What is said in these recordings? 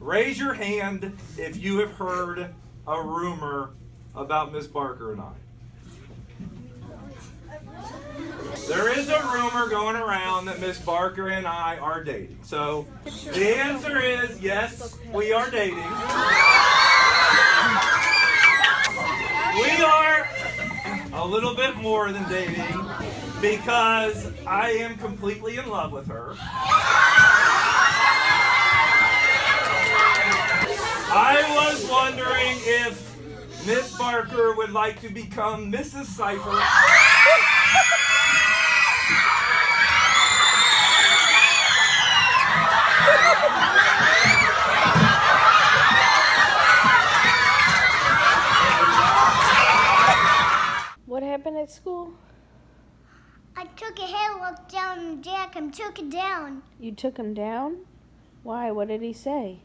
Raise your hand if you have heard a rumor about Miss Barker and I. There is a rumor going around that Miss Barker and I are dating. So the answer is yes, we are dating. We are a little bit more than dating because I am completely in love with her. I was wondering if Miss Barker would like to become Mrs. Cipher. What happened at school? I took a headlock down and Jack and took it down. You took him down? Why? What did he say?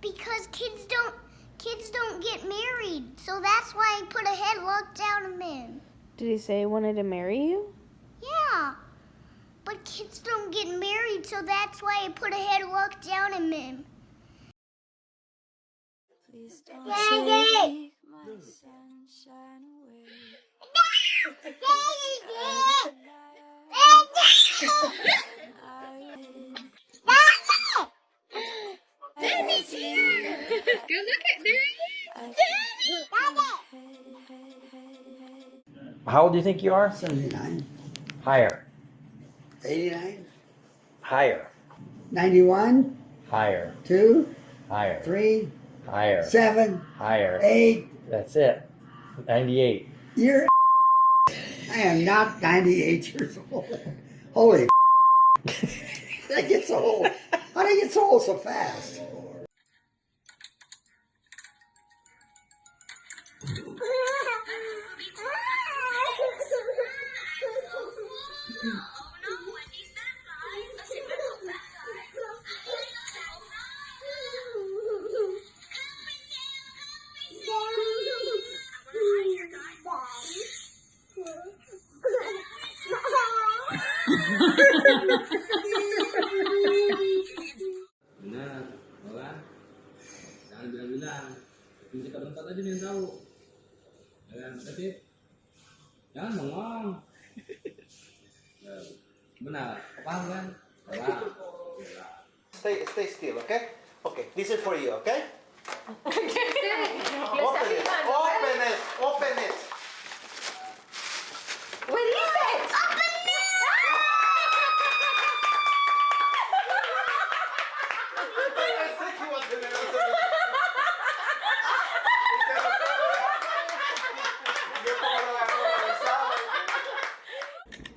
Because kids don't get married, so that's why I put a headlock down on him. Did he say he wanted to marry you? Yeah, but kids don't get married, so that's why I put a headlock down on him. Please don't Daddy! take my sunshine away. Daddy's here! Go look at there. How old do you think you are? 79, Higher. 89, Higher. 91, Higher. 2, Higher. 3, Higher. 7, Higher. 8. That's it. 98. You're I am not 98 years old. Holy I get so old. How do I get so old so fast? Benar, bahwa jangan bilang-bilang, bikin kita bentar aja nih yang tahu. Jangan kasih, jangan bengong. Benar, paham kan? Paham. Stay still, okay? Okay, this is for you, okay? Open it, open it, open it. What is it? Open it!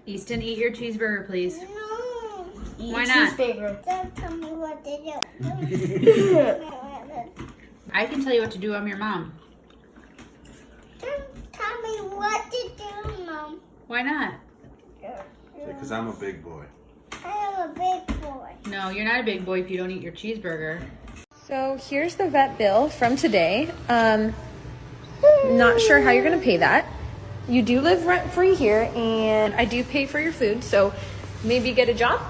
Easton, eat your cheeseburger, please. No. Why not? Don't tell me what to do. I can tell you what to do. I'm your mom. Don't tell me what to do, Mom. Why not? Because I'm a big boy. I am a big boy. No, you're not a big boy if you don't eat your cheeseburger. So here's the vet bill from today. Not sure how you're gonna pay that. You do live rent-free here, and I do pay for your food, so maybe get a job?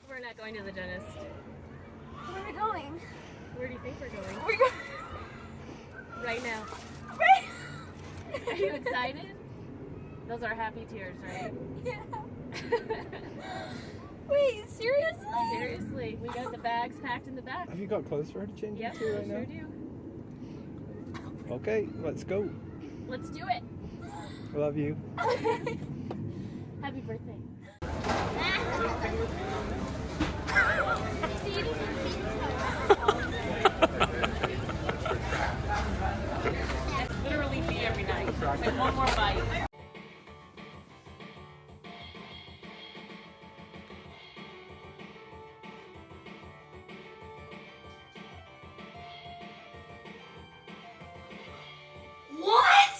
We're not going to the dentist. Where are we going? Where do you think we're going? We're going Right now. Are you excited? Those are happy tears, right? Yeah. Wait, seriously? Seriously, we got the bags packed in the back. Have you got clothes for her to change Yep, into right sure now? do. Okay, let's go. Let's do it. Love you. Happy birthday. That's literally me every night. It's like one more bite. What?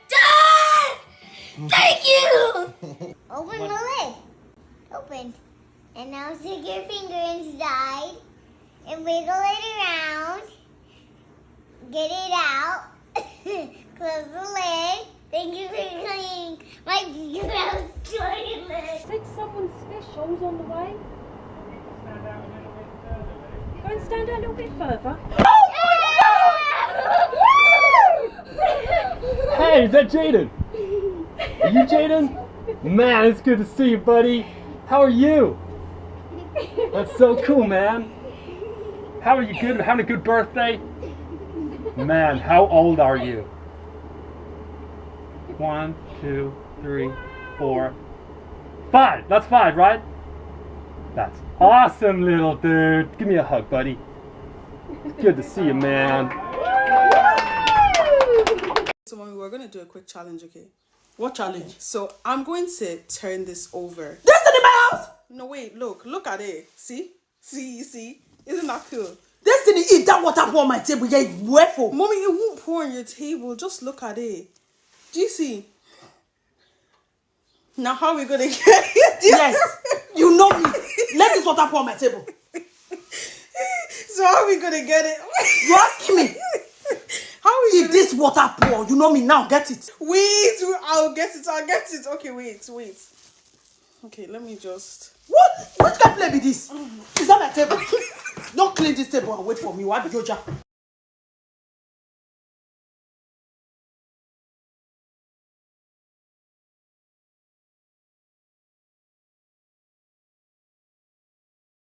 Dad! Thank you! Open the lid. Opened. And now stick your finger inside. and wiggle it around. Get it out. Close the lid. Thank you for cleaning my gross toilet. Think someone's special's on the way. Go and stand out a little bit further. Hey, is that Jaden? Are you Jaden? Man, it's good to see you, buddy. How are you? That's so cool, man. How are you? Good? Having a good birthday? Man, how old are you? 1, 2, 3, 4, 5. That's 5, right? That's awesome, little dude. Give me a hug, buddy. Good to see you, man. So, Mommy, we're going to do a quick challenge, okay? What challenge? So, I'm going to turn this over. Destiny, my house! No, wait, look at it. See? Isn't that cool? Destiny, if that water pour on my table, yeah, it's wetful. Mommy, it won't pour on your table. Just look at it. Do you see? Now, how are we going to get it? Yes, you know me. Let this water pour on my table. So, how are we going to get it? You asking me? How is if this water pour? You know me now. Get it. Wait, I'll get it. Okay, wait. Okay, let me just. What? Which kind of play be this? Is that my table? Don't clean this table and wait for me. Why be your job?